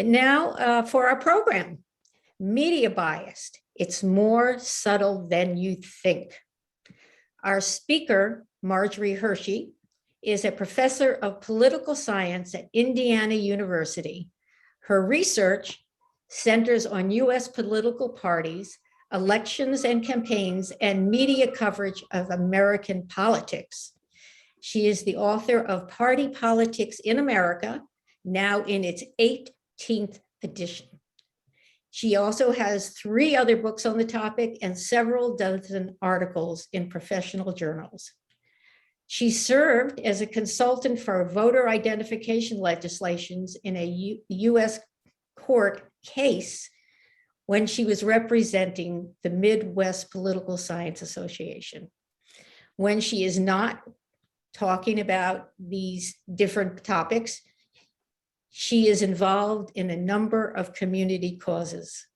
And now for our program, media bias. It's more subtle than you think. Our speaker, Marjorie Hershey, is a professor of political science at Indiana University. Her research centers on U.S. political parties, elections and campaigns, and media coverage of American politics. She is the author of Party Politics in America, now in its 18th edition. She also has 3 other books on the topic and several dozen articles in professional journals. She served as a consultant for voter identification legislations in a U.S. court case when she was representing the Midwest Political Science Association. When she is not talking about these different topics, she is involved in a number of community causes.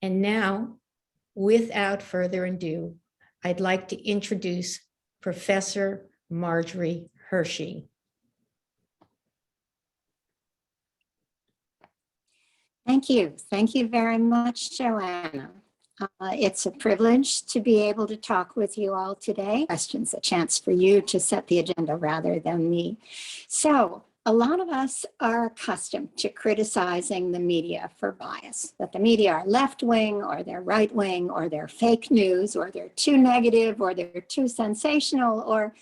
And now, without further ado, I'd like to introduce Professor Marjorie Hershey. Thank you. Thank you very much, Joanna. It's a privilege to be able to talk with you all today. Questions, a chance for you to set the agenda rather than me. So, a lot of us are accustomed to criticizing the media for bias, that the media are left-wing or they're right-wing or they're fake news or they're too negative or they're too sensational, or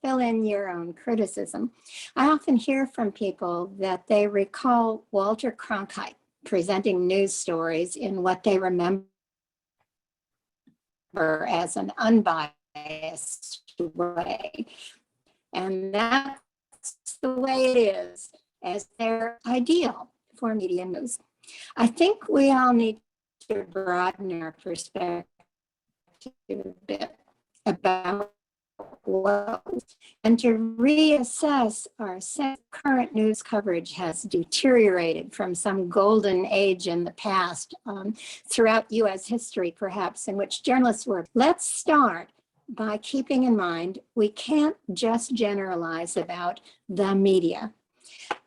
fill in your own criticism. I often hear from people that they recall Walter Cronkite presenting news stories in what they remember as an unbiased way. And that's the way it is, as their ideal for media news. I think we all need to broaden our perspective a bit about what, and to reassess our sense current news coverage has deteriorated from some golden age in the past, throughout US history, perhaps, in which journalists were. Let's start by keeping in mind, we can't just generalize about the media.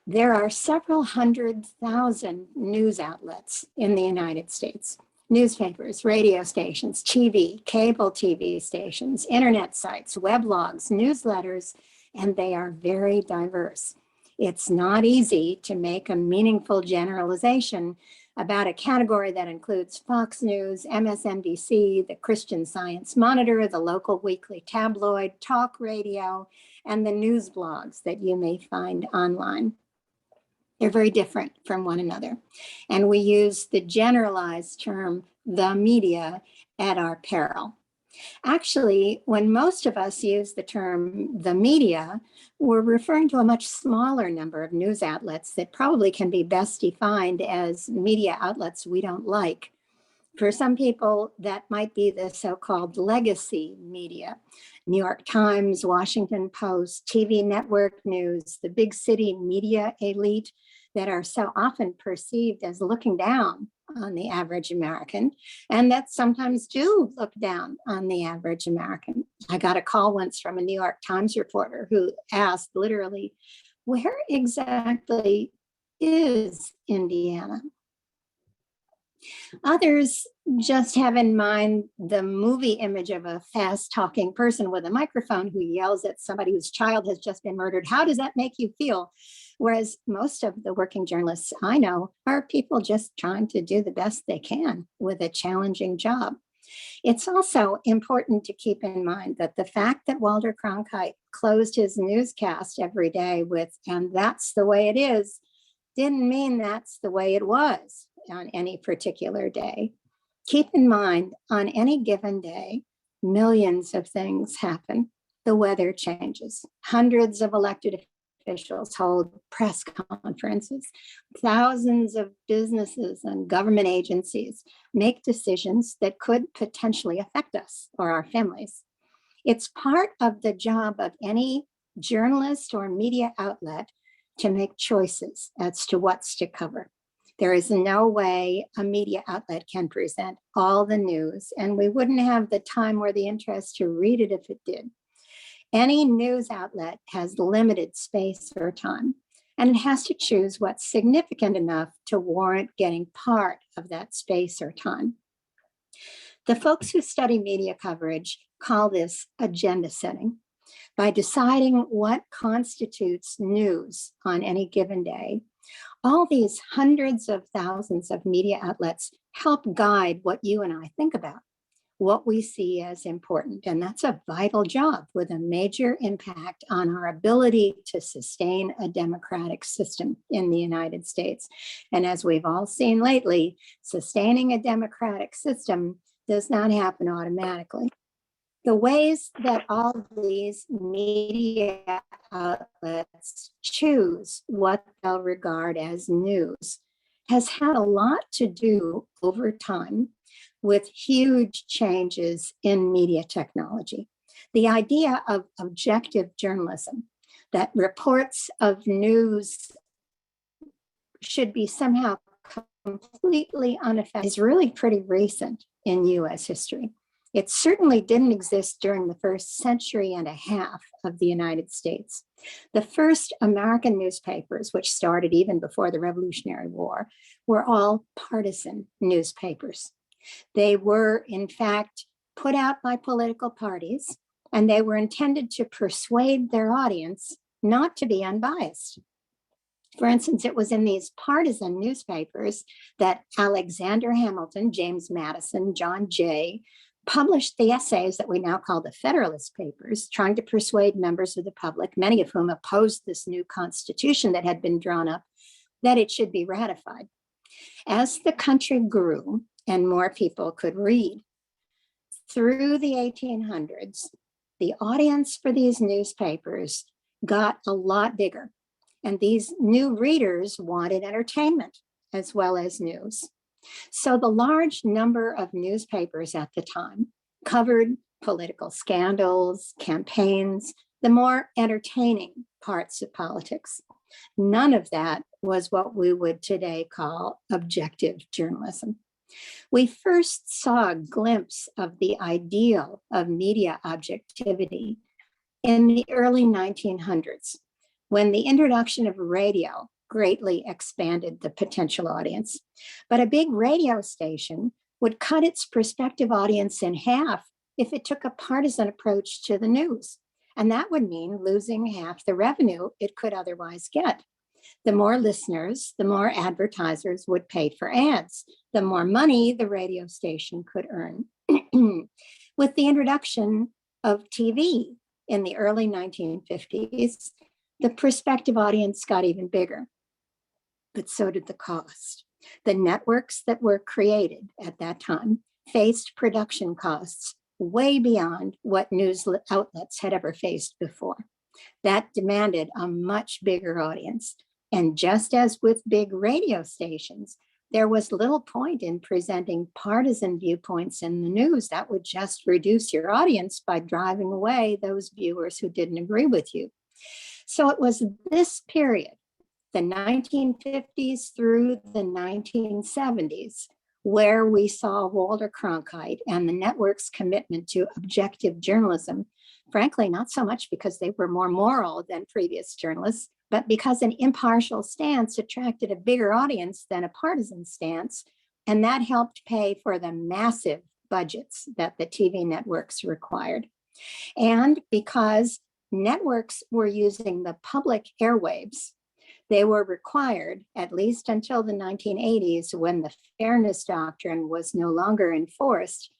There are several 100,000 news outlets in the United States. Newspapers, radio stations, TV, cable TV stations, internet sites, weblogs, newsletters, and they are very diverse. It's not easy to make a meaningful generalization about a category that includes Fox News, MSNBC, the Christian Science Monitor, the local weekly tabloid, talk radio, and the news blogs that you may find online. They're very different from one another. And we use the generalized term, the media, at our peril. Actually, when most of us use the term the media, we're referring to a much smaller number of news outlets that probably can be best defined as media outlets we don't like. For some people, that might be the so-called legacy media. New York Times, Washington Post, TV network news, the big city media elite that are so often perceived as looking down on the average American, and that sometimes do look down on the average American. I got a call once from a New York Times reporter who asked literally, where exactly is Indiana? Others just have in mind the movie image of a fast-talking person with a microphone who yells at somebody whose child has just been murdered. How does that make you feel? Whereas most of the working journalists I know are people just trying to do the best they can with a challenging job. It's also important to keep in mind that the fact that Walter Cronkite closed his newscast every day with, and that's the way it is, didn't mean that's the way it was on any particular day. Keep in mind, on any given day, millions of things happen. The weather changes. Hundreds of elected officials hold press conferences. Thousands of businesses and government agencies make decisions that could potentially affect us or our families. It's part of the job of any journalist or media outlet to make choices as to what's to cover. There is no way a media outlet can present all the news, and we wouldn't have the time or the interest to read it if it did. Any news outlet has limited space or time. and it has to choose what's significant enough to warrant getting part of that space or time. The folks who study media coverage call this agenda setting. By deciding what constitutes news on any given day, all these hundreds of thousands of media outlets help guide what you and I think about, what we see as important. And that's a vital job with a major impact on our ability to sustain a democratic system in the United States. And as we've all seen lately, sustaining a democratic system does not happen automatically. The ways that all these media outlets choose what they'll regard as news has had a lot to do over time with huge changes in media technology. The idea of objective journalism, that reports of news should be somehow completely unaffected, is really pretty recent in US history. It certainly didn't exist during the first century and a half of the United States. The first American newspapers, which started even before the Revolutionary War, were all partisan newspapers. They were, in fact, put out by political parties, and they were intended to persuade their audience not to be unbiased. For instance, it was in these partisan newspapers that Alexander Hamilton, James Madison, John Jay, published the essays that we now call the Federalist Papers, trying to persuade members of the public, many of whom opposed this new constitution that had been drawn up, that it should be ratified. As the country grew and more people could read, through the 1800s, the audience for these newspapers got a lot bigger. And these new readers wanted entertainment as well as news. So the large number of newspapers at the time covered political scandals, campaigns, the more entertaining parts of politics. None of that was what we would today call objective journalism. We first saw a glimpse of the ideal of media objectivity in the early 1900s, when the introduction of radio greatly expanded the potential audience. But a big radio station would cut its prospective audience in half if it took a partisan approach to the news. And that would mean losing half the revenue it could otherwise get. The more listeners, the more advertisers would pay for ads, the more money the radio station could earn. With the introduction of TV in the early 1950s, the prospective audience got even bigger, but so did the cost. The networks that were created at that time faced production costs way beyond what news outlets had ever faced before. That demanded a much bigger audience. And just as with big radio stations, there was little point in presenting partisan viewpoints in the news. That would just reduce your audience by driving away those viewers who didn't agree with you. So it was this period, the 1950s through the 1970s, where we saw Walter Cronkite and the network's commitment to objective journalism, frankly, not so much because they were more moral than previous journalists, but because an impartial stance attracted a bigger audience than a partisan stance, and that helped pay for the massive budgets that the TV networks required. And because networks were using the public airwaves, they were required, at least until the 1980s, when the fairness doctrine was no longer enforced,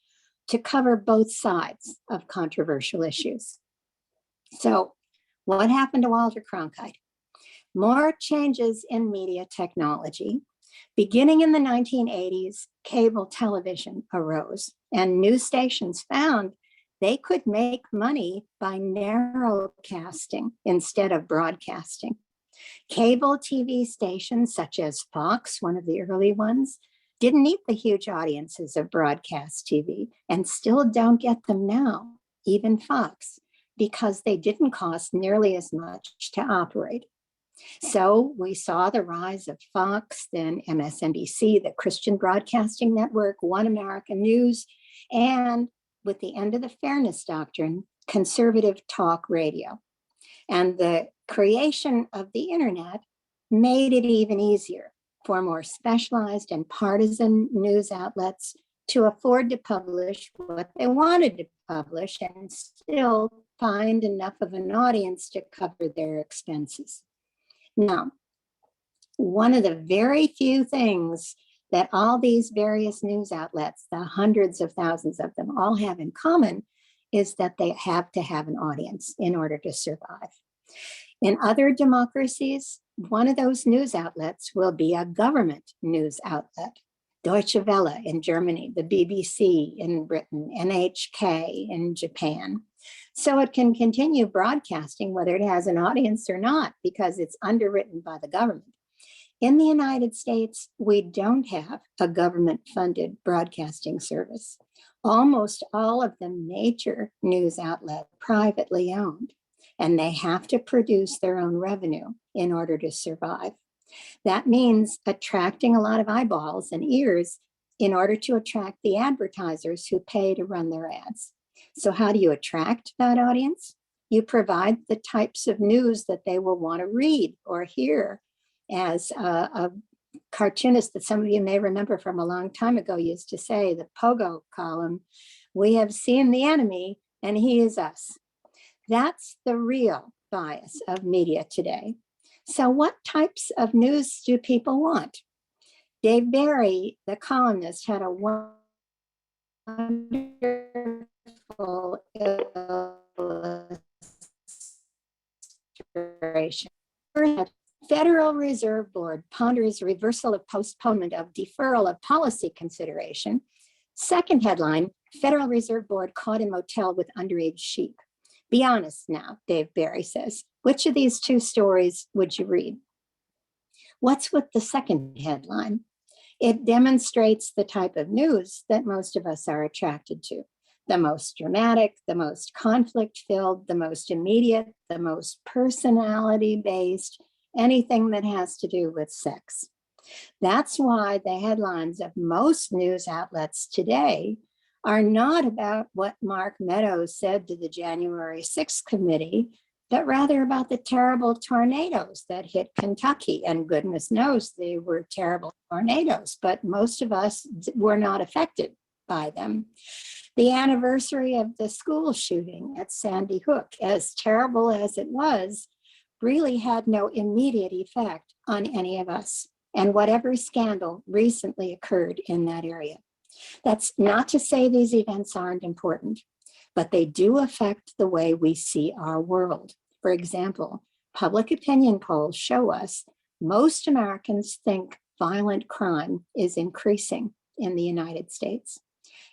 to cover both sides of controversial issues. So what happened to Walter Cronkite? More changes in media technology. Beginning in the 1980s, cable television arose, and news stations found they could make money by narrowcasting instead of broadcasting. Cable TV stations such as Fox, one of the early ones, didn't need the huge audiences of broadcast TV and still don't get them now, even Fox, because they didn't cost nearly as much to operate. So we saw the rise of Fox, then MSNBC, the Christian Broadcasting Network, One American News, and with the end of the fairness doctrine, conservative talk radio. And the creation of the internet made it even easier for more specialized and partisan news outlets to afford to publish what they wanted to publish and still find enough of an audience to cover their expenses. Now, one of the very few things that all these various news outlets, the hundreds of thousands of them, all have in common is that they have to have an audience in order to survive. In other democracies, one of those news outlets will be a government news outlet. Deutsche Welle in Germany, the BBC in Britain, NHK in Japan. So it can continue broadcasting whether it has an audience or not because it's underwritten by the government. In the United States, we don't have a government-funded broadcasting service. Almost all of the major news outlets are privately owned, and they have to produce their own revenue in order to survive. That means attracting a lot of eyeballs and ears in order to attract the advertisers who pay to run their ads. So how do you attract that audience? You provide the types of news that they will want to read or hear. As a cartoonist that some of you may remember from a long time ago used to say, the Pogo column, we have seen the enemy and he is us. That's the real bias of media today. So what types of news do people want? Dave Barry, the columnist, had a wonderful illustration. Federal Reserve Board ponders reversal of postponement of deferral of policy consideration. Second headline, Federal Reserve Board caught in motel with underage sheep. Be honest now, Dave Barry says. Which of these two stories would you read? What's with the second headline? It demonstrates the type of news that most of us are attracted to. The most dramatic, the most conflict-filled, the most immediate, the most personality-based, anything that has to do with sex. That's why the headlines of most news outlets today are not about what Mark Meadows said to the January 6th committee, but rather about the terrible tornadoes that hit Kentucky. And goodness knows they were terrible tornadoes, but most of us were not affected by them. The anniversary of the school shooting at Sandy Hook, as terrible as it was, really had no immediate effect on any of us, and whatever scandal recently occurred in that area. That's not to say these events aren't important, but they do affect the way we see our world. For example, public opinion polls show us most Americans think violent crime is increasing in the United States.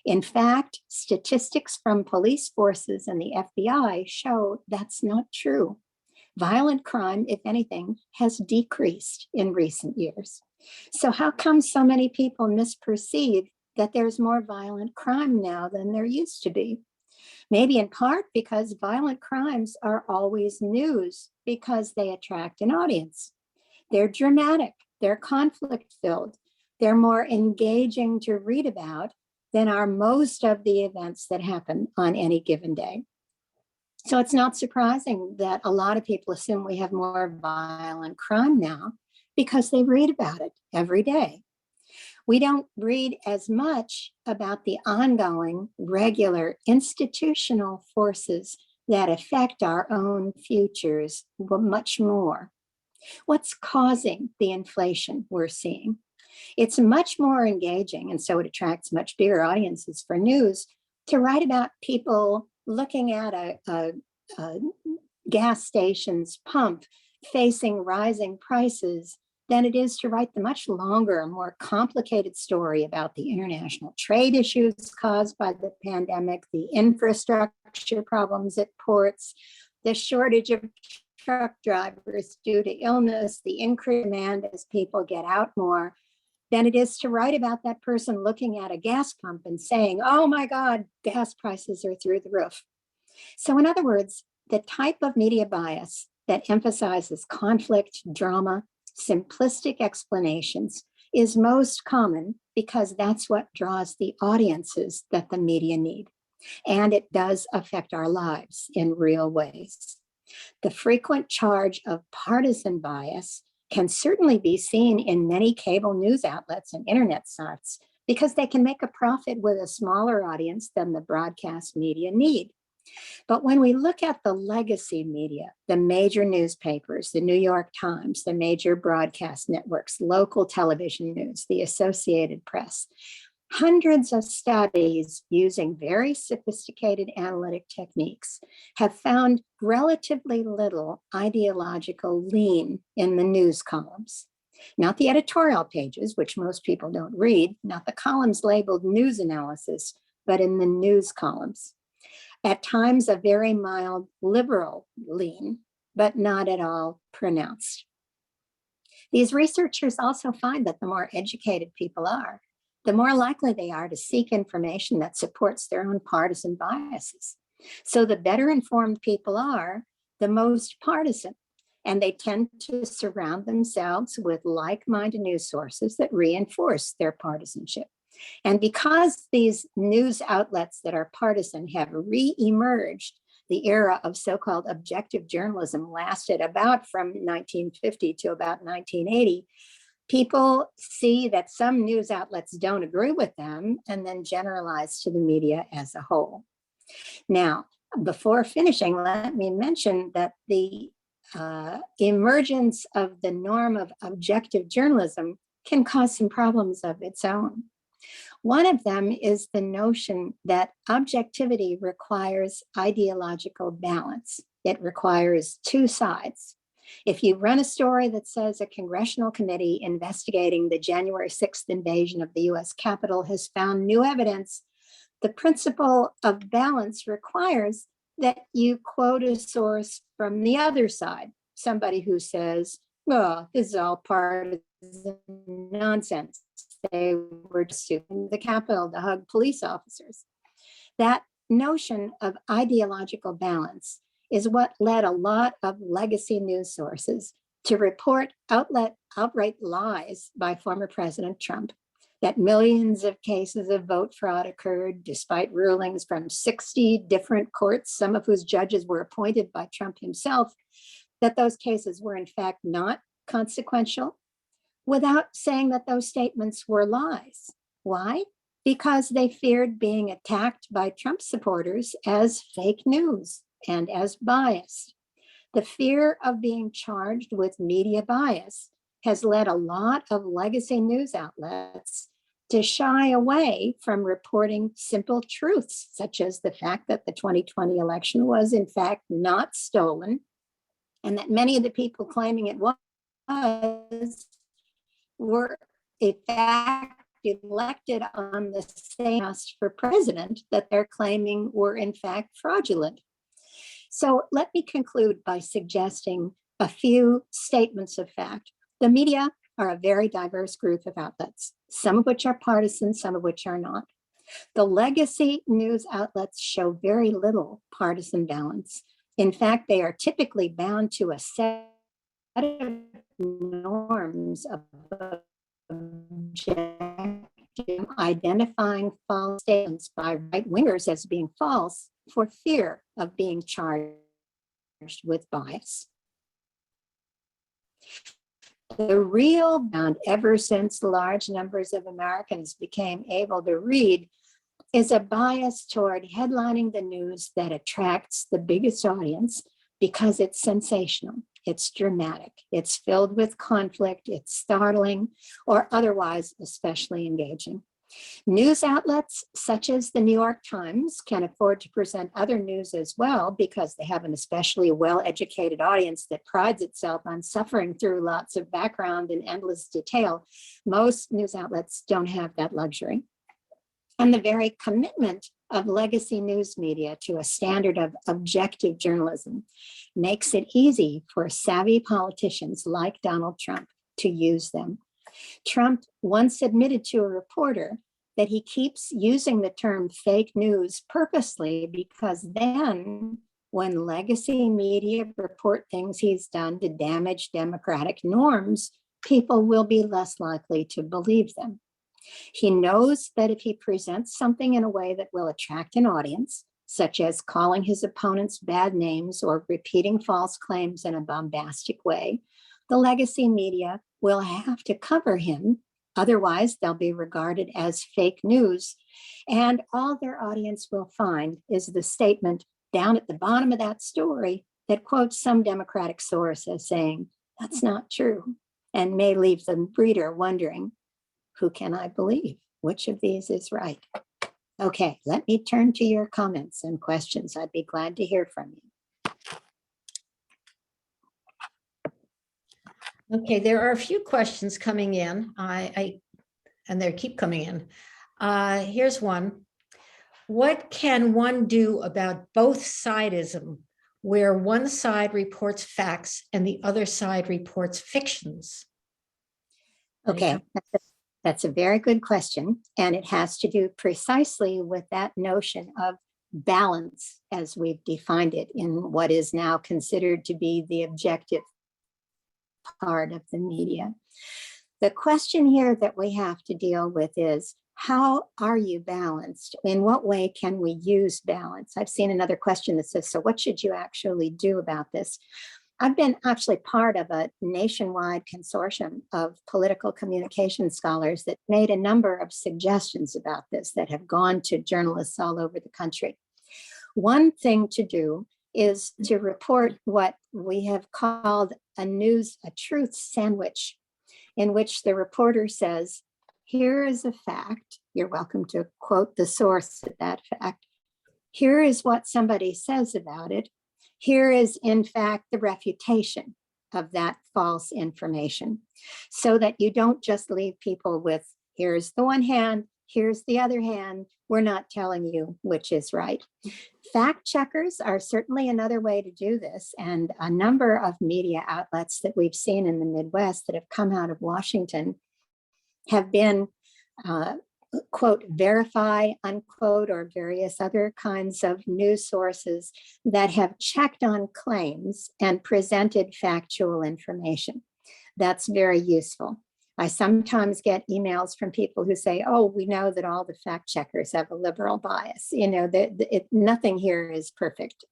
In fact, statistics from police forces and the FBI show that's not true. Violent crime, if anything, has decreased in recent years. So how come so many people misperceive that there's more violent crime now than there used to be? Maybe in part because violent crimes are always news because they attract an audience. They're dramatic, they're conflict-filled, they're more engaging to read about than are most of the events that happen on any given day. So it's not surprising that a lot of people assume we have more violent crime now because they read about it every day. We don't read as much about the ongoing, regular institutional forces that affect our own futures, but much more. What's causing the inflation we're seeing? It's much more engaging, and so it attracts much bigger audiences for news, to write about people looking at a gas station's pump facing rising prices than it is to write the much longer, more complicated story about the international trade issues caused by the pandemic, the infrastructure problems at ports, the shortage of truck drivers due to illness, the increased demand as people get out more, than it is to write about that person looking at a gas pump and saying, oh my God, gas prices are through the roof. So in other words, the type of media bias that emphasizes conflict, drama, simplistic explanations is most common because that's what draws the audiences that the media need. And it does affect our lives in real ways. The frequent charge of partisan bias can certainly be seen in many cable news outlets and internet sites because they can make a profit with a smaller audience than the broadcast media need. But when we look at the legacy media, the major newspapers, the New York Times, the major broadcast networks, local television news, the Associated Press, hundreds of studies using very sophisticated analytic techniques have found relatively little ideological lean in the news columns. Not the editorial pages, which most people don't read, not the columns labeled news analysis, but in the news columns. At times, a very mild liberal lean, but not at all pronounced. These researchers also find that the more educated people are, the more likely they are to seek information that supports their own partisan biases. So the better informed people are, the most partisan, and they tend to surround themselves with like-minded news sources that reinforce their partisanship. And because these news outlets that are partisan have re-emerged, the era of so-called objective journalism lasted about from 1950 to about 1980. People see that some news outlets don't agree with them and then generalize to the media as a whole. Now, before finishing, let me mention that the emergence of the norm of objective journalism can cause some problems of its own. One of them is the notion that objectivity requires ideological balance. It requires two sides. If you run a story that says a congressional committee investigating the January 6th invasion of the US Capitol has found new evidence, the principle of balance requires that you quote a source from the other side, somebody who says, well, this is all partisan nonsense. They were just suing the Capitol to hug police officers. That notion of ideological balance is what led a lot of legacy news sources to report outright lies by former President Trump, that millions of cases of vote fraud occurred despite rulings from 60 different courts, some of whose judges were appointed by Trump himself, that those cases were in fact not consequential, without saying that those statements were lies. Why? Because they feared being attacked by Trump supporters as fake news and as biased. The fear of being charged with media bias has led a lot of legacy news outlets to shy away from reporting simple truths, such as the fact that the 2020 election was in fact not stolen, and that many of the people claiming it was were in fact elected on the same cast for president that they're claiming were in fact fraudulent. So let me conclude by suggesting a few statements of fact. The media are a very diverse group of outlets, some of which are partisan, some of which are not. The legacy news outlets show very little partisan balance. In fact, they are typically bound to a set of norms of identifying false statements by right-wingers as being false for fear of being charged with bias. The real bound, ever since large numbers of Americans became able to read, is a bias toward headlining the news that attracts the biggest audience because it's sensational, it's dramatic, it's filled with conflict, it's startling, or otherwise especially engaging. News outlets such as the New York Times can afford to present other news as well because they have an especially well-educated audience that prides itself on suffering through lots of background and endless detail. Most news outlets don't have that luxury. And the very commitment of legacy news media to a standard of objective journalism makes it easy for savvy politicians like Donald Trump to use them. Trump once admitted to a reporter that he keeps using the term fake news purposely because then when legacy media report things he's done to damage democratic norms, people will be less likely to believe them. He knows that if he presents something in a way that will attract an audience, such as calling his opponents bad names or repeating false claims in a bombastic way, The legacy media will have to cover him. Otherwise, they'll be regarded as fake news. And all their audience will find is the statement down at the bottom of that story that quotes some Democratic source as saying, that's not true, and may leave the reader wondering, who can I believe? Which of these is right? Okay, let me turn to your comments and questions. I'd be glad to hear from you. Okay, there are a few questions coming in. And they keep coming in. Here's one. What can one do about both sidism, where one side reports facts and the other side reports fictions? Okay, that's a very good question. And it has to do precisely with that notion of balance as we've defined it in what is now considered to be the objective part of the media. The question here that we have to deal with is, how are you balanced? In what way can we use balance? I've seen another question that says, so what should you actually do about this? I've been actually part of a nationwide consortium of political communication scholars that made a number of suggestions about this that have gone to journalists all over the country. One thing to do is to report what we have called a truth sandwich, in which the reporter says, here is a fact. You're welcome to quote the source of that fact. Here is what somebody says about it. Here is, in fact, the refutation of that false information, so that you don't just leave people with, here's the one hand, here's the other hand. We're not telling you which is right. Fact checkers are certainly another way to do this. And a number of media outlets that we've seen in the Midwest that have come out of Washington have been, quote, verify, unquote, or various other kinds of news sources that have checked on claims and presented factual information. That's very useful. I sometimes get emails from people who say, oh, we know that all the fact checkers have a liberal bias. You know, nothing here is perfect.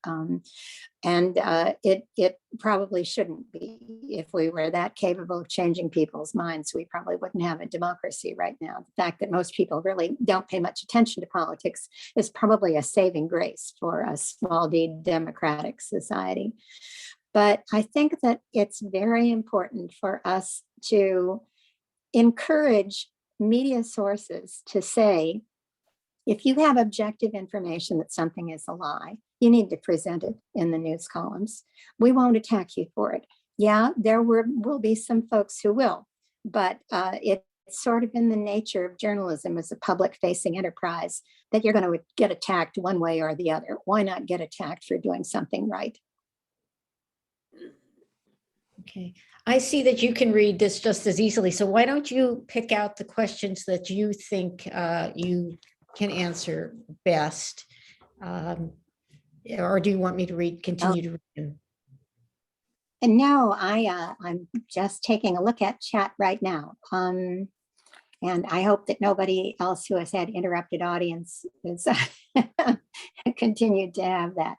It probably shouldn't be. If we were that capable of changing people's minds, we probably wouldn't have a democracy right now. The fact that most people really don't pay much attention to politics is probably a saving grace for a small d democratic society. But I think that it's very important for us to encourage media sources to say, if you have objective information that something is a lie, you need to present it in the news columns. We won't attack you for it. Yeah, there will be some folks who will, but it's sort of in the nature of journalism as a public-facing enterprise that you're going to get attacked one way or the other. Why not get attacked for doing something right? Okay, I see that you can read this just as easily. So why don't you pick out the questions that you think you can answer best? Or do you want me to continue to read them? And no, I'm just taking a look at chat right now. And I hope that nobody else who has had interrupted audience has continued to have that.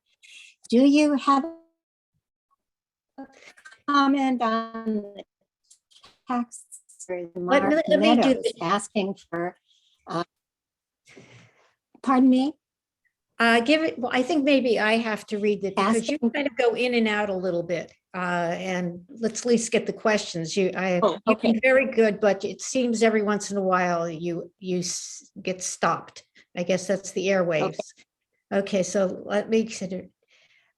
Do you have a comment on the texts or the Mark Meadows asking for, pardon me? Well, I think maybe I have to read it because you kind of go in and out a little bit. And let's at least get the questions. You've been very good, but it seems every once in a while you get stopped. I guess that's the airwaves. Okay, so let me consider.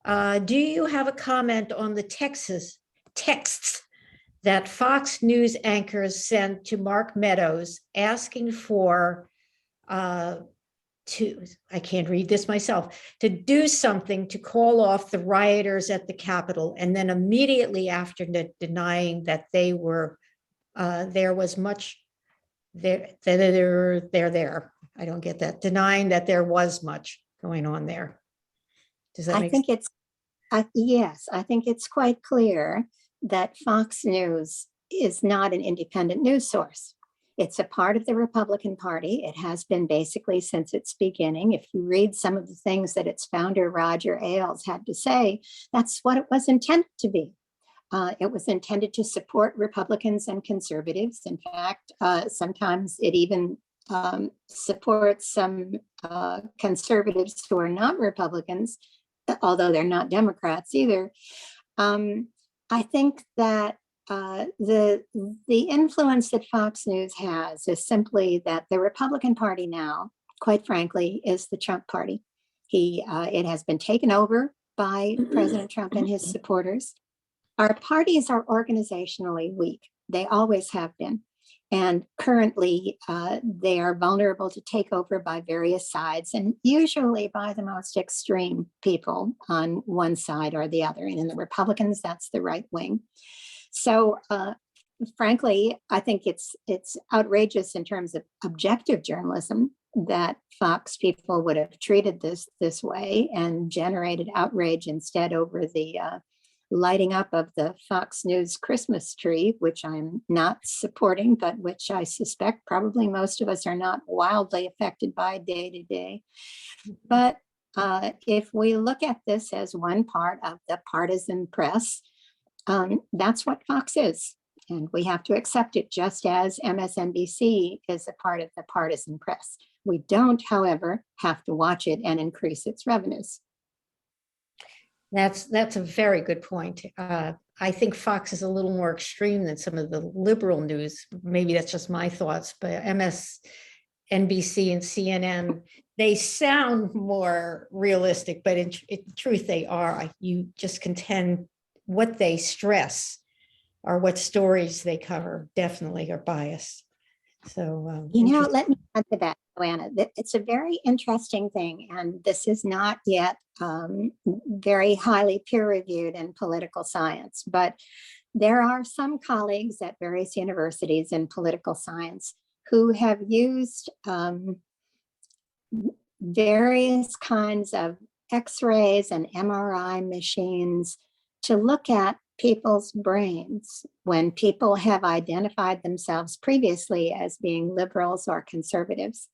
Do you have a comment on the texts that Fox News anchors sent to Mark Meadows asking for I can't read this myself, to do something to call off the rioters at the Capitol, and then immediately after denying that they were, there was much, they're there. I don't get that. Denying that there was much going on there. Does that make sense? Yes, I think it's quite clear that Fox News is not an independent news source. It's a part of the Republican Party. It has been basically since its beginning. If you read some of the things that its founder, Roger Ailes, had to say, that's what it was intended to be. It was intended to support Republicans and conservatives. In fact, sometimes it even supports some conservatives who are not Republicans, although they're not Democrats either. I think that the influence that Fox News has is simply that the Republican Party now, quite frankly, is the Trump Party. It has been taken over by President Trump and his supporters. Our parties are organizationally weak. They always have been. And currently, they are vulnerable to takeover by various sides, and usually by the most extreme people on one side or the other. And in the Republicans, that's the right wing. So, frankly, I think it's outrageous in terms of objective journalism that Fox people would have treated this way and generated outrage instead over the lighting up of the Fox News Christmas tree, which I'm not supporting, but which I suspect probably most of us are not wildly affected by day to day. But if we look at this as one part of the partisan press, that's what Fox is. And we have to accept it, just as MSNBC is a part of the partisan press. We don't, however, have to watch it and increase its revenues. That's a very good point. I think Fox is a little more extreme than some of the liberal news. Maybe that's just my thoughts, but MSNBC and CNN, they sound more realistic, but in truth, they are. You just contend what they stress or what stories they cover definitely are biased. So, let me add to that, Joanna. It's a very interesting thing, and this is not yet very highly peer-reviewed in political science, but there are some colleagues at various universities in political science who have used various kinds of X-rays and MRI machines to look at people's brains when people have identified themselves previously as being liberals or conservatives.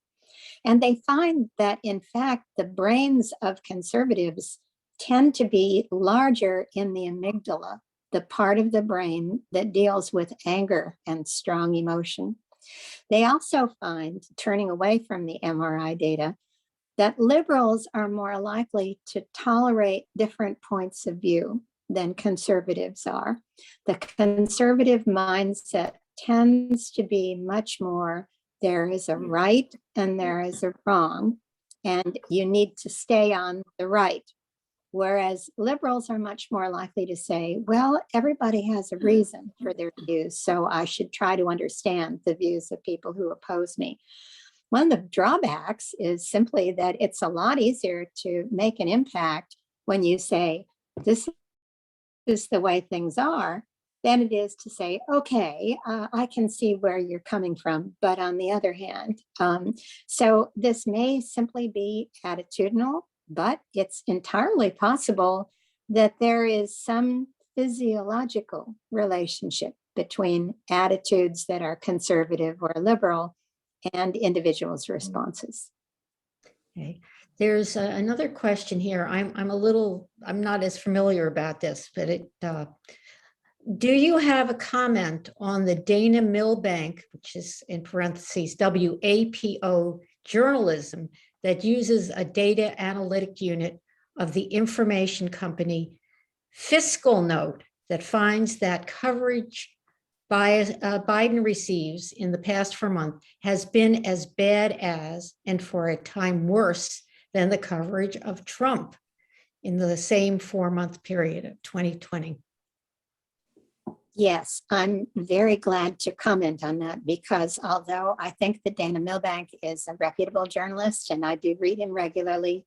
And they find that, in fact, the brains of conservatives tend to be larger in the amygdala, the part of the brain that deals with anger and strong emotion. They also find, turning away from the MRI data, that liberals are more likely to tolerate different points of view than conservatives are. The conservative mindset tends to be much more, there is a right and there is a wrong, and you need to stay on the right. Whereas liberals are much more likely to say, well, everybody has a reason for their views, so I should try to understand the views of people who oppose me. One of the drawbacks is simply that it's a lot easier to make an impact when you say, this is the way things are, than it is to say, okay, I can see where you're coming from, but on the other hand. So this may simply be attitudinal, but it's entirely possible that there is some physiological relationship between attitudes that are conservative or liberal and individuals' responses. Okay. There's another question here. I'm not as familiar about this, but do you have a comment on the Dana Milbank, which is in parentheses, WAPO journalism, that uses a data analytic unit of the information company Fiscal Note that finds that coverage Biden receives in the past 4 months has been as bad as, and for a time worse than, the coverage of Trump in the same 4-month period of 2020? Yes, I'm very glad to comment on that, because although I think that Dana Milbank is a reputable journalist and I do read him regularly,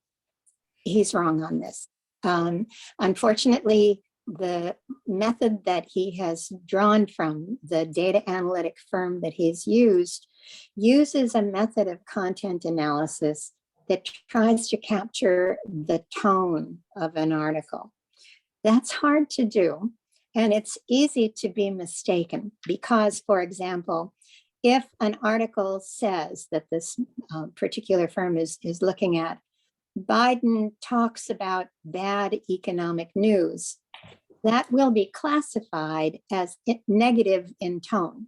he's wrong on this. Unfortunately, the method that he has drawn from, the data analytic firm that he's used, uses a method of content analysis that tries to capture the tone of an article. That's hard to do. And it's easy to be mistaken because, for example, if an article says that this particular firm is looking at, Biden talks about bad economic news, that will be classified as negative in tone,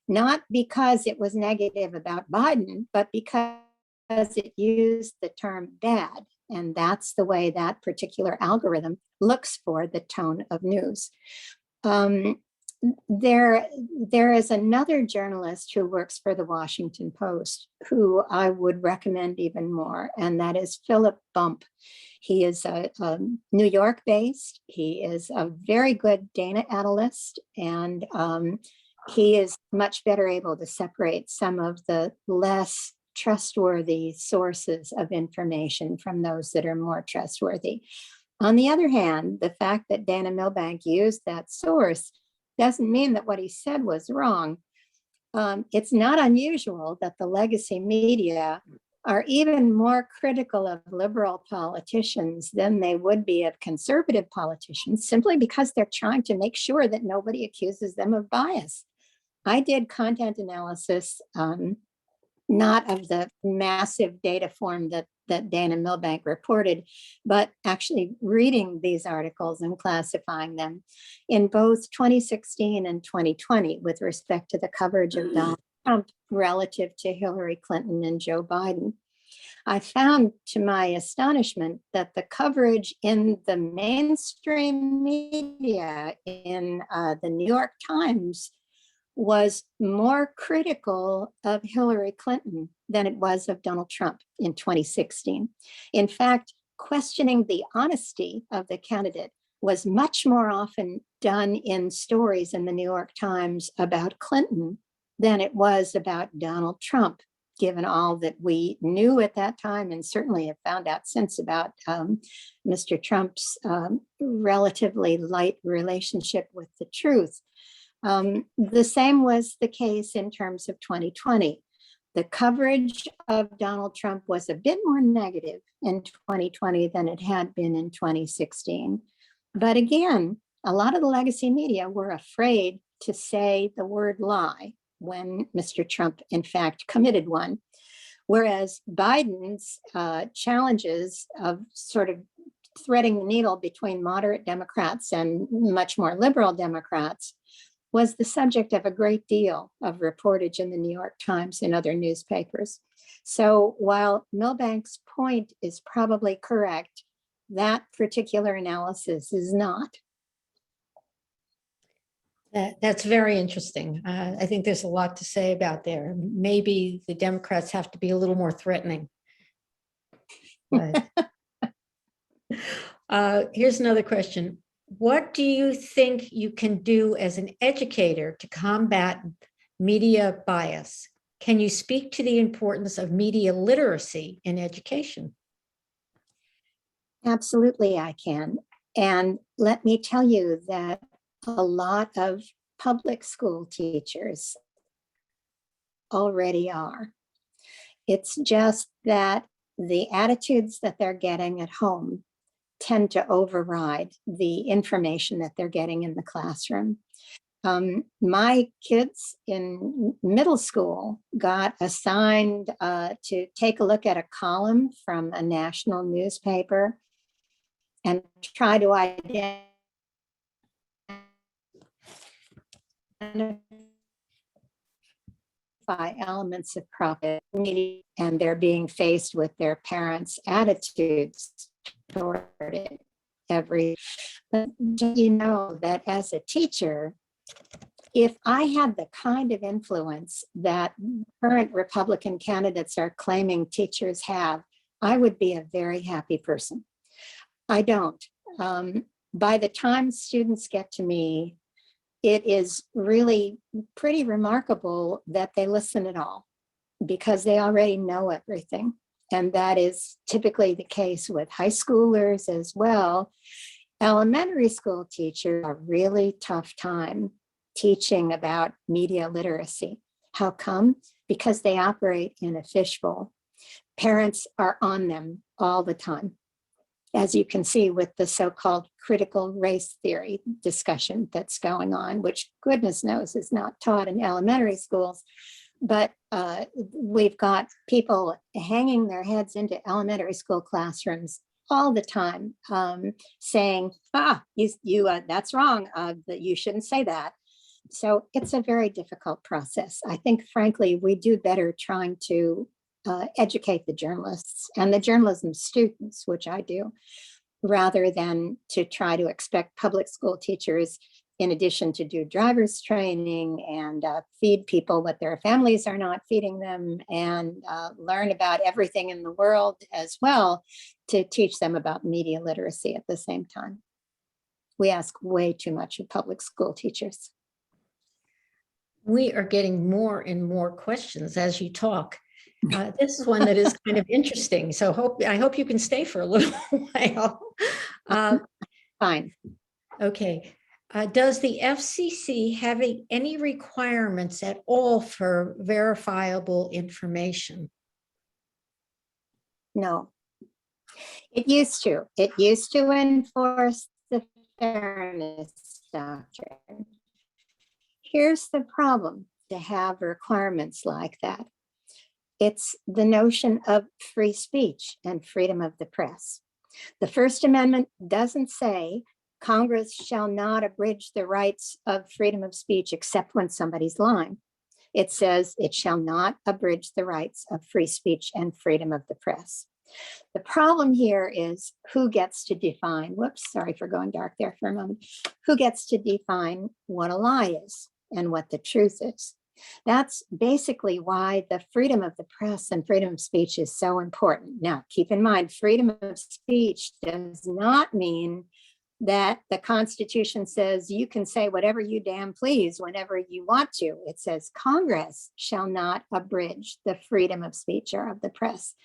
not because it was negative about Biden, but because it used the term bad. And that's the way that particular algorithm looks for the tone of news. There is another journalist who works for the Washington Post who I would recommend even more, and that is Philip Bump. He is a New York based. He is a very good data analyst, and he is much better able to separate some of the less trustworthy sources of information from those that are more trustworthy. On the other hand, the fact that Dana Milbank used that source doesn't mean that what he said was wrong. It's not unusual that the legacy media are even more critical of liberal politicians than they would be of conservative politicians, simply because they're trying to make sure that nobody accuses them of bias. I did content analysis, not of the massive data form that Dana Milbank reported, but actually reading these articles and classifying them in both 2016 and 2020 with respect to the coverage of Donald Trump relative to Hillary Clinton and Joe Biden. I found, to my astonishment, that the coverage in the mainstream media, in the New York Times, was more critical of Hillary Clinton than it was of Donald Trump in 2016. In fact, questioning the honesty of the candidate was much more often done in stories in the New York Times about Clinton than it was about Donald Trump, given all that we knew at that time and certainly have found out since about Mr. Trump's relatively light relationship with the truth. The same was the case in terms of 2020. The coverage of Donald Trump was a bit more negative in 2020 than it had been in 2016. But again, a lot of the legacy media were afraid to say the word lie when Mr. Trump, in fact, committed one. Whereas Biden's challenges of sort of threading the needle between moderate Democrats and much more liberal Democrats was the subject of a great deal of reportage in the New York Times and other newspapers. So while Milbank's point is probably correct, that particular analysis is not. That's very interesting. I think there's a lot to say about there. Maybe the Democrats have to be a little more threatening. But, here's another question. What do you think you can do as an educator to combat media bias? Can you speak to the importance of media literacy in education? Absolutely, I can. And let me tell you that a lot of public school teachers already are. It's just that the attitudes that they're getting at home tend to override the information that they're getting in the classroom. My kids in middle school got assigned to take a look at a column from a national newspaper and try to identify elements of profit, and they're being faced with their parents' attitudes toward it but you know that as a teacher, if I had the kind of influence that current Republican candidates are claiming teachers have, I would be a very happy person. I don't. By the time students get to me, it is really pretty remarkable that they listen at all because they already know everything. And that is typically the case with high schoolers as well. Elementary school teachers are a really tough time teaching about media literacy. How come? Because they operate in a fishbowl. Parents are on them all the time, as you can see with the so-called critical race theory discussion that's going on, which goodness knows is not taught in elementary schools. But we've got people hanging their heads into elementary school classrooms all the time saying, that's wrong, that you shouldn't say that. So it's a very difficult process. I think, frankly, we do better trying to educate the journalists and the journalism students, which I do, rather than to try to expect public school teachers, in addition to do driver's training and feed people what their families are not feeding them, and learn about everything in the world as well, to teach them about media literacy at the same time. We ask way too much of public school teachers. We are getting more and more questions as you talk. This is one that is kind of interesting. So I hope you can stay for a little while. Fine. Okay. Does the FCC have any requirements at all for verifiable information? No. It used to. It used to enforce the fairness doctrine. Here's the problem to have requirements like that. It's the notion of free speech and freedom of the press. The First Amendment doesn't say Congress shall not abridge the rights of freedom of speech except when somebody's lying. It says it shall not abridge the rights of free speech and freedom of the press. The problem here is who gets to define, whoops, sorry for going dark there for a moment, who gets to define what a lie is and what the truth is. That's basically why the freedom of the press and freedom of speech is so important. Now, keep in mind, freedom of speech does not mean that the Constitution says you can say whatever you damn please whenever you want to. It says Congress shall not abridge the freedom of speech or of the press.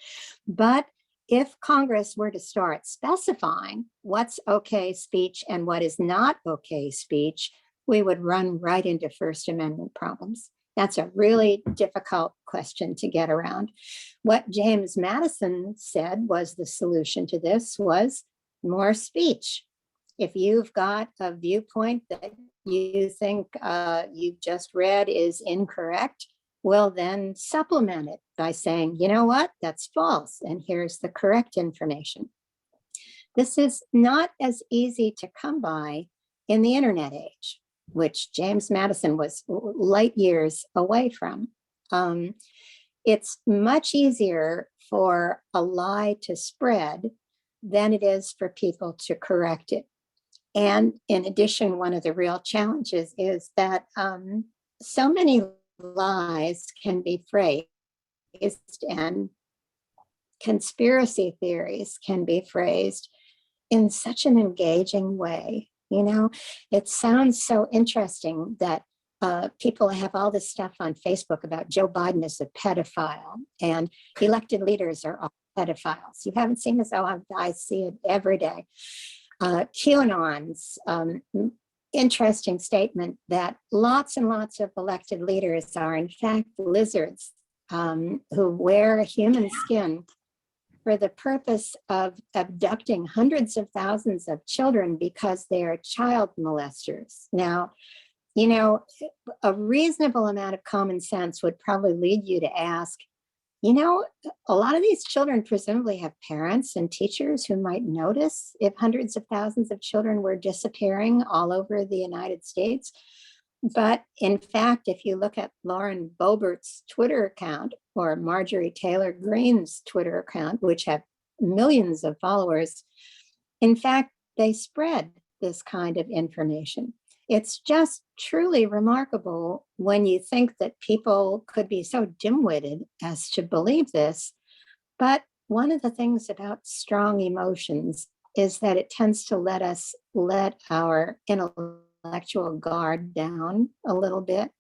But if Congress were to start specifying what's okay speech and what is not okay speech, we would run right into First Amendment problems. That's a really difficult question to get around. What James Madison said was the solution to this was more speech. If you've got a viewpoint that you think you've just read is incorrect, well, then supplement it by saying, you know what, that's false, and here's the correct information. This is not as easy to come by in the internet age, which James Madison was light years away from. It's much easier for a lie to spread than it is for people to correct it. And in addition, one of the real challenges is that so many lies can be phrased, and conspiracy theories can be phrased in such an engaging way. You know, it sounds so interesting that people have all this stuff on Facebook about Joe Biden is a pedophile and elected leaders are all pedophiles. You haven't seen this? Oh, I see it every day. QAnon's interesting statement that lots and lots of elected leaders are in fact lizards who wear human skin for the purpose of abducting hundreds of thousands of children because they are child molesters. Now, you know, a reasonable amount of common sense would probably lead you to ask, you know, a lot of these children presumably have parents and teachers who might notice if hundreds of thousands of children were disappearing all over the United States. But in fact, if you look at Lauren Boebert's Twitter account or Marjorie Taylor Greene's Twitter account, which have millions of followers, in fact, they spread this kind of information. It's just truly remarkable when you think that people could be so dim-witted as to believe this. But one of the things about strong emotions is that it tends to let us let our intellectual guard down a little bit.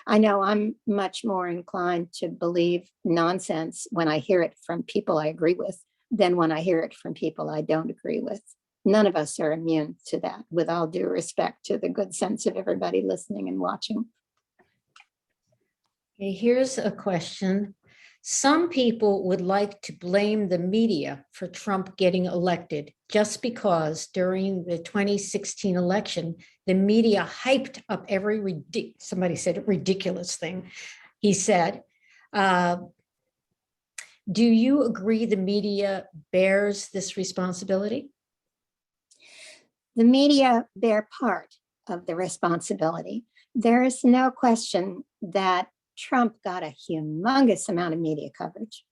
I know I'm much more inclined to believe nonsense when I hear it from people I agree with than when I hear it from people I don't agree with. None of us are immune to that, with all due respect to the good sense of everybody listening and watching. Okay, here's a question. Some people would like to blame the media for Trump getting elected just because during the 2016 election, the media hyped up every somebody said ridiculous thing he said. Do you agree the media bears this responsibility? The media bear part of the responsibility. There is no question that Trump got a humongous amount of media coverage.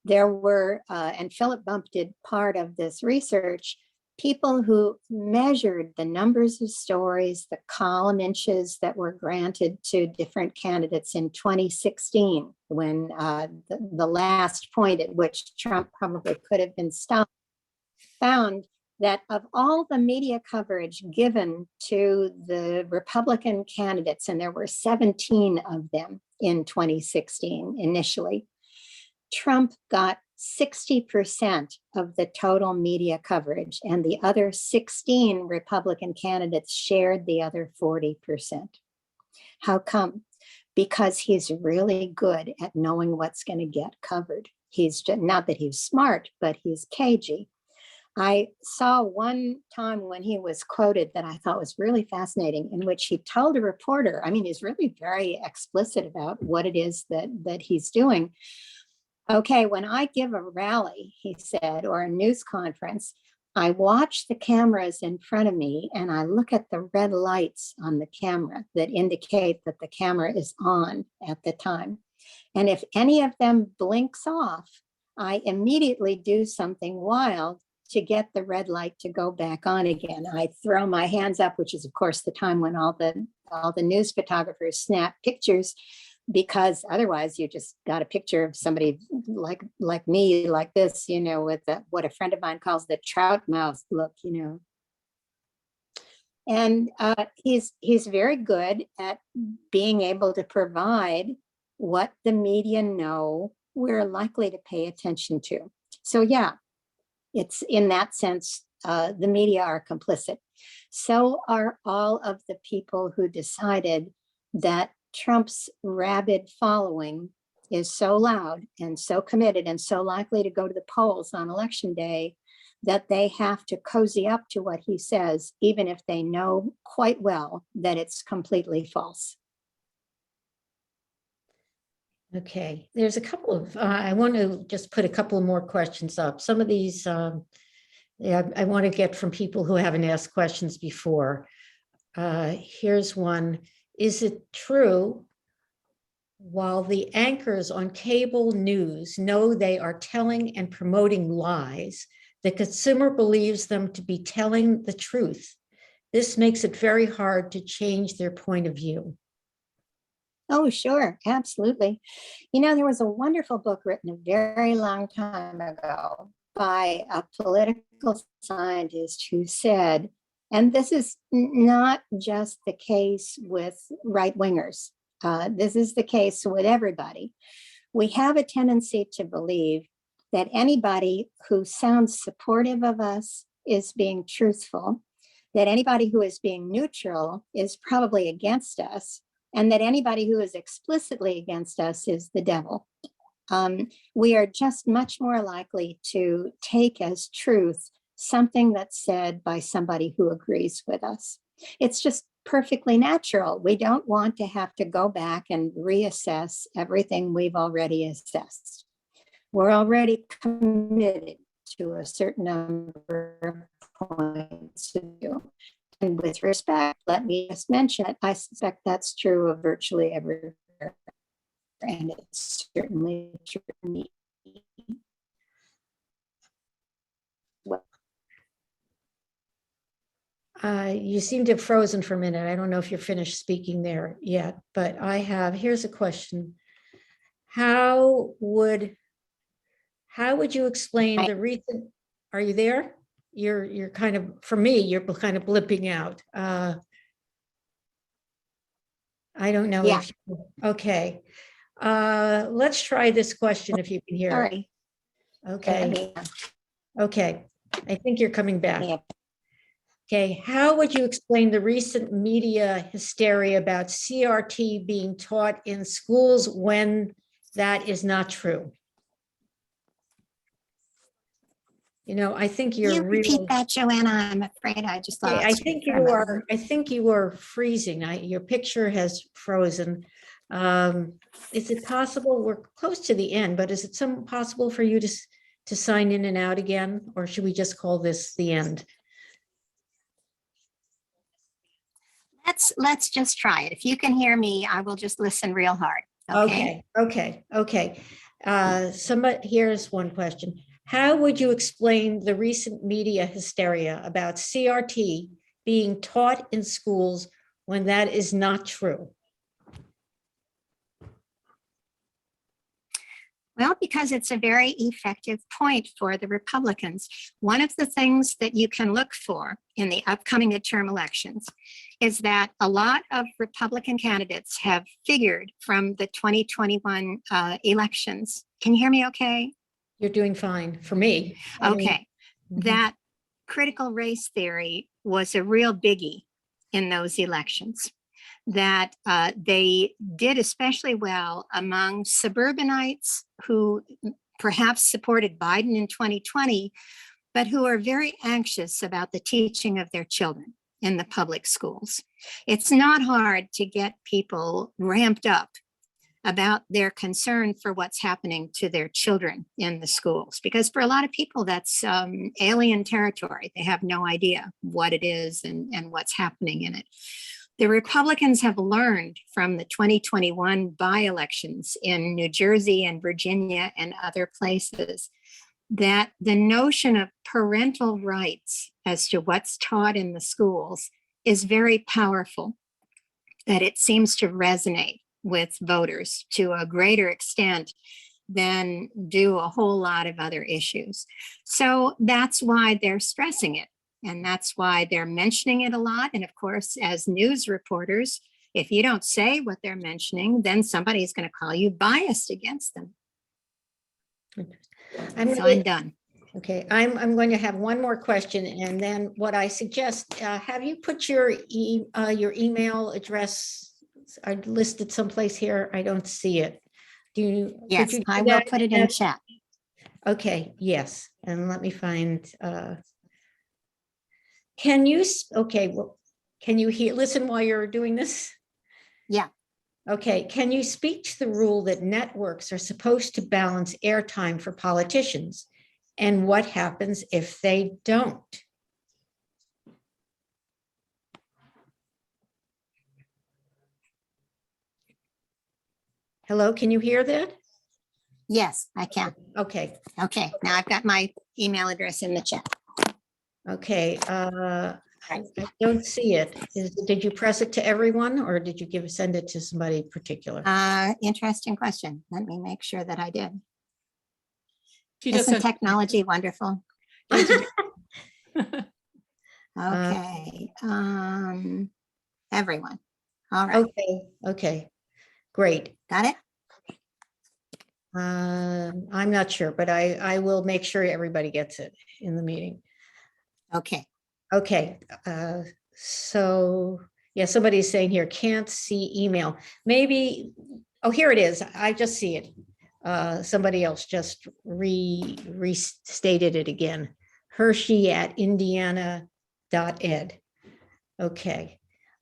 There were, and Philip Bump did part of this research, people who measured the numbers of stories, the column inches that were granted to different candidates in 2016, when the last point at which Trump probably could have been stopped, found that of all the media coverage given to the Republican candidates, and there were 17 of them in 2016 initially, Trump got 60% of the total media coverage, and the other 16 Republican candidates shared the other 40%. How come? Because he's really good at knowing what's going to get covered. He's just, not that he's smart, but he's cagey. I saw one time when he was quoted that I thought was really fascinating, in which he told a reporter, I mean, he's really very explicit about what it is that he's doing. Okay, when I give a rally, he said, or a news conference, I watch the cameras in front of me and I look at the red lights on the camera that indicate that the camera is on at the time. And if any of them blinks off, I immediately do something wild to get the red light to go back on again. I throw my hands up, which is of course the time when all the news photographers snap pictures, because otherwise you just got a picture of somebody like me, like this, you know, with what a friend of mine calls the trout mouth look, you know. And he's very good at being able to provide what the media know we're likely to pay attention to. So yeah, it's in that sense, the media are complicit. So are all of the people who decided that Trump's rabid following is so loud and so committed and so likely to go to the polls on election day that they have to cozy up to what he says, even if they know quite well that it's completely false. Okay, there's a couple of, I want to just put a couple of more questions up. Some of these, yeah, I want to get from people who haven't asked questions before. Here's one. Is it true, while the anchors on cable news know they are telling and promoting lies, the consumer believes them to be telling the truth? This makes it very hard to change their point of view. Oh, sure, absolutely. You know, there was a wonderful book written a very long time ago by a political scientist who said, and this is not just the case with right-wingers, this is the case with everybody. We have a tendency to believe that anybody who sounds supportive of us is being truthful, that anybody who is being neutral is probably against us, and that anybody who is explicitly against us is the devil. We are just much more likely to take as truth something that's said by somebody who agrees with us. It's just perfectly natural. We don't want to have to go back and reassess everything we've already assessed. We're already committed to a certain number of points of view. And with respect, let me just mention it, I suspect that's true of virtually everywhere. And it's certainly true for me. You seem to have frozen for a minute. I don't know if you're finished speaking there yet, but here's a question. How would you explain the recent, are you there? You're kind of, for me, you're kind of blipping out. I don't know. Yeah. Okay. Let's try this question if you can hear it. Sorry. Okay. Okay. I think you're coming back. Yeah. Okay. How would you explain the recent media hysteria about CRT being taught in schools when that is not true? You know, I think you're you repeat really, that, Joanna? I'm afraid I just lost I think you are freezing. Your picture has frozen. Is it possible, we're close to the end, but is it possible for you to sign in and out again, or should we just call this the end? Let's just try it. If you can hear me, I will just listen real hard. Okay. Okay. Here's one question. How would you explain the recent media hysteria about CRT being taught in schools when that is not true? Well, because it's a very effective point for the Republicans. One of the things that you can look for in the upcoming midterm elections is that a lot of Republican candidates have figured from the 2021 elections. Can you hear me okay? You're doing fine for me. Okay. That critical race theory was a real biggie in those elections. That they did especially well among suburbanites who perhaps supported Biden in 2020, but who are very anxious about the teaching of their children in the public schools. It's not hard to get people ramped up about their concern for what's happening to their children in the schools, because for a lot of people, that's alien territory. They have no idea what it is and what's happening in it. The Republicans have learned from the 2021 by-elections in New Jersey and Virginia and other places that the notion of parental rights as to what's taught in the schools is very powerful, that it seems to resonate with voters to a greater extent than do a whole lot of other issues. So that's why they're stressing it. And that's why they're mentioning it a lot. And of course, as news reporters, if you don't say what they're mentioning, then somebody's going to call you biased against them. I'm done. Okay, I'm going to have one more question, and then what I suggest, have you put your email address listed someplace here? I don't see it. Do you? Yes, I will put it in chat. Okay, yes, and let me find. Can you? Okay, well, can you listen while you're doing this? Yeah. Okay, can you speak to the rule that networks are supposed to balance airtime for politicians, and what happens if they don't? Hello, can you hear that? Yes, I can. Okay. Okay, now I've got my email address in the chat. Okay, I don't see it. Did you press it to everyone, or did you send it to somebody particular? Interesting question. Let me make sure that I did. She just Isn't said, technology wonderful? Okay. Everyone. All right. Okay, great. Got it? I'm not sure, but I will make sure everybody gets it in the meeting. Okay. Okay, so yeah, somebody's saying here, can't see email. Maybe, oh, here it is. I just see it. Somebody else just restated it again. Hershey@indiana.ed. Okay.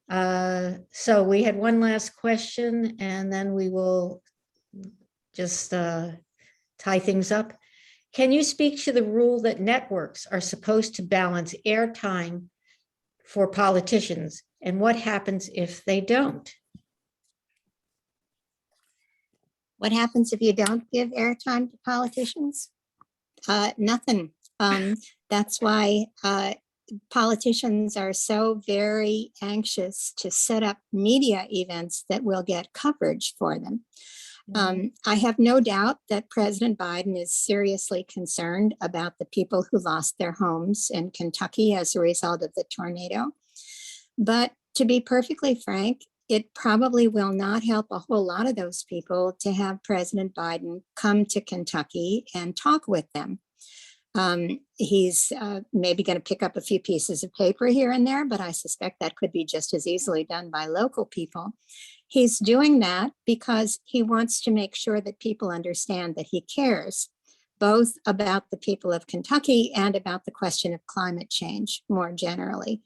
So we had one last question, and then we will just tie things up. Can you speak to the rule that networks are supposed to balance airtime for politicians, and what happens if they don't? What happens if you don't give airtime to politicians? Nothing. That's why politicians are so very anxious to set up media events that will get coverage for them. I have no doubt that President Biden is seriously concerned about the people who lost their homes in Kentucky as a result of the tornado. But to be perfectly frank, it probably will not help a whole lot of those people to have President Biden come to Kentucky and talk with them. He's maybe going to pick up a few pieces of paper here and there, but I suspect that could be just as easily done by local people. He's doing that because he wants to make sure that people understand that he cares, both about the people of Kentucky and about the question of climate change more generally.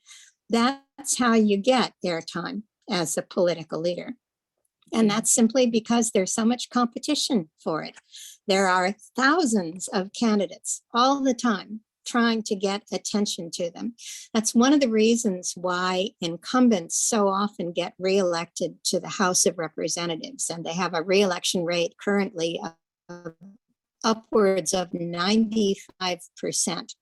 That's how you get airtime as a political leader. And that's simply because there's so much competition for it. There are thousands of candidates all the time trying to get attention to them. That's one of the reasons why incumbents so often get reelected to the House of Representatives, and they have a reelection rate currently of upwards of 95%.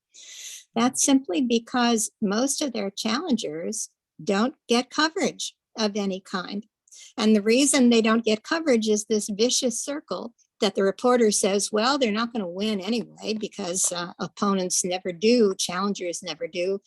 That's simply because most of their challengers don't get coverage of any kind. And the reason they don't get coverage is this vicious circle that the reporter says, well, they're not going to win anyway because opponents never do, challengers never do.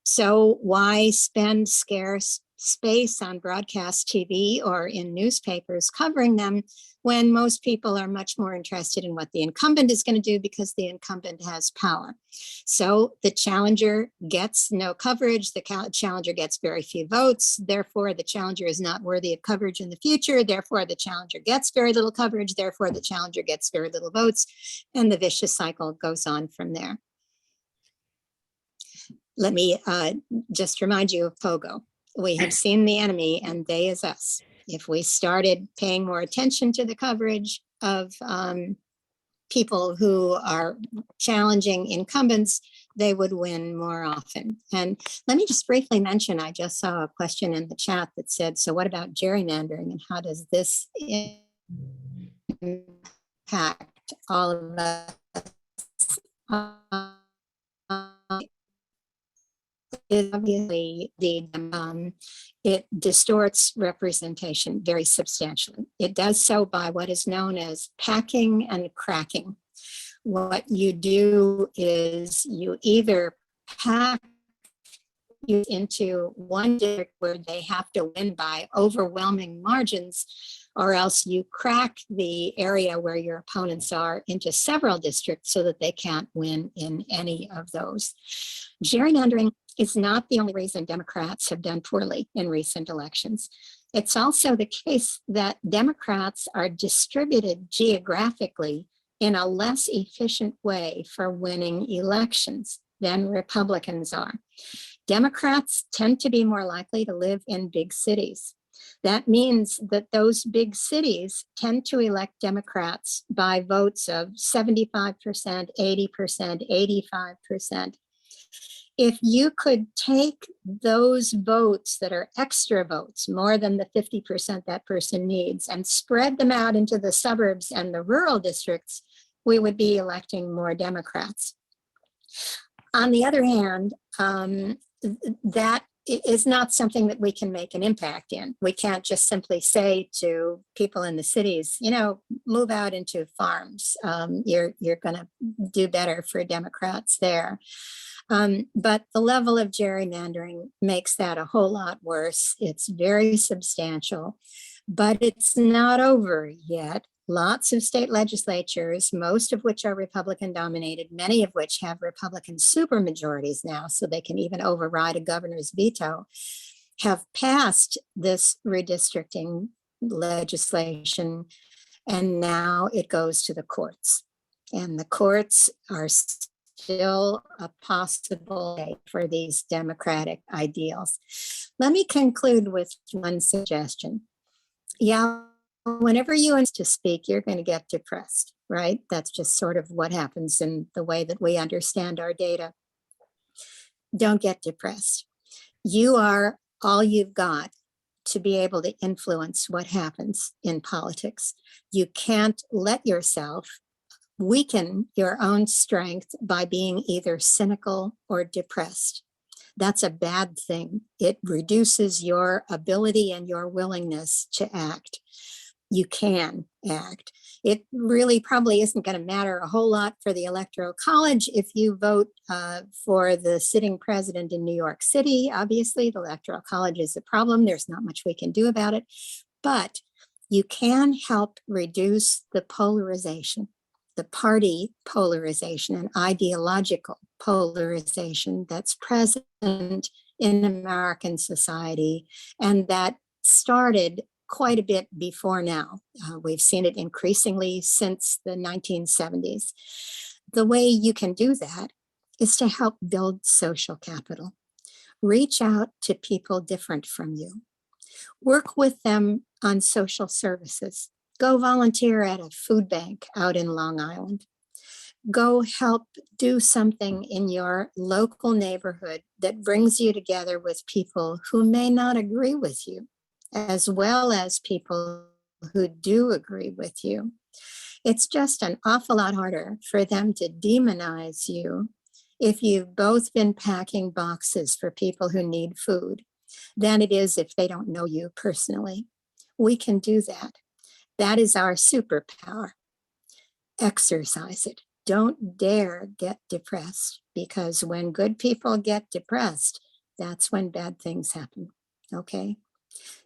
So why spend scarce space on broadcast TV or in newspapers covering them when most people are much more interested in what the incumbent is going to do because the incumbent has power. So the challenger gets no coverage, the challenger gets very few votes, therefore the challenger is not worthy of coverage in the future, therefore the challenger gets very little coverage, therefore the challenger gets very little votes, and the vicious cycle goes on from there. Let me just remind you of Pogo. We have seen the enemy and they is us. If we started paying more attention to the coverage of people who are challenging incumbents, they would win more often. And let me just briefly mention, I just saw a question in the chat that said, so what about gerrymandering and how does this impact all of us? Obviously, it distorts representation very substantially. It does so by what is known as packing and cracking. What you do is you either pack into one district where they have to win by overwhelming margins, or else you crack the area where your opponents are into several districts so that they can't win in any of those. Gerrymandering is not the only reason Democrats have done poorly in recent elections. It's also the case that Democrats are distributed geographically in a less efficient way for winning elections than Republicans are. Democrats tend to be more likely to live in big cities. That means that those big cities tend to elect Democrats by votes of 75%, 80%, 85%. If you could take those votes that are extra votes, more than the 50% that person needs, and spread them out into the suburbs and the rural districts, we would be electing more Democrats. On the other hand, that is not something that we can make an impact in. We can't just simply say to people in the cities, you know, move out into farms. You're going to do better for Democrats there. But the level of gerrymandering makes that a whole lot worse. It's very substantial, but it's not over yet. Lots of state legislatures, most of which are Republican dominated, many of which have Republican supermajorities now, so they can even override a governor's veto, have passed this redistricting legislation, and now it goes to the courts. And the courts are still a possible way for these democratic ideals. Let me conclude with one suggestion. Yeah, whenever you want to speak, you're going to get depressed, right? That's just sort of what happens in the way that we understand our data. Don't get depressed. You are all you've got to be able to influence what happens in politics. You can't let yourself weaken your own strength by being either cynical or depressed. That's a bad thing. It reduces your ability and your willingness to act. You can act. It really probably isn't going to matter a whole lot for the Electoral College if you vote for the sitting president in New York City. Obviously, the Electoral College is a problem. There's not much we can do about it. But you can help reduce the polarization, the party polarization and ideological polarization that's present in American society and that started quite a bit before now. We've seen it increasingly since the 1970s. The way you can do that is to help build social capital. Reach out to people different from you. Work with them on social services. Go volunteer at a food bank out in Long Island. Go help do something in your local neighborhood that brings you together with people who may not agree with you, as well as people who do agree with you. It's just an awful lot harder for them to demonize you if you've both been packing boxes for people who need food than it is if they don't know you personally. We can do that. That is our superpower. Exercise it. Don't dare get depressed, because when good people get depressed, that's when bad things happen. Okay.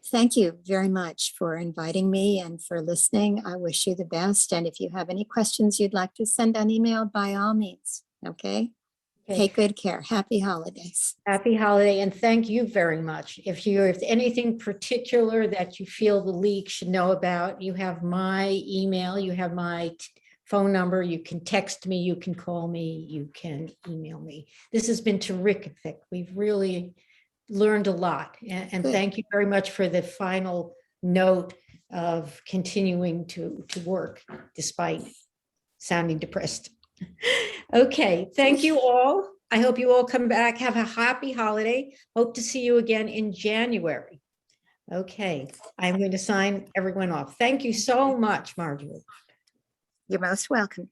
Thank you very much for inviting me and for listening. I wish you the best. And if you have any questions you'd like to send an email, by all means. Okay. Okay. Take good care. Happy holidays. Happy holiday, and thank you very much. If there's anything particular that you feel the league should know about, you have my email, you have my phone number, you can text me, you can call me, you can email me. This has been terrific. We've really learned a lot. And Good. thank you very much for the final note of continuing to work despite sounding depressed. Okay, thank you all. I hope you all come back. Have a happy holiday. Hope to see you again in January. Okay, I'm going to sign everyone off. Thank you so much, Marjorie. You're most welcome.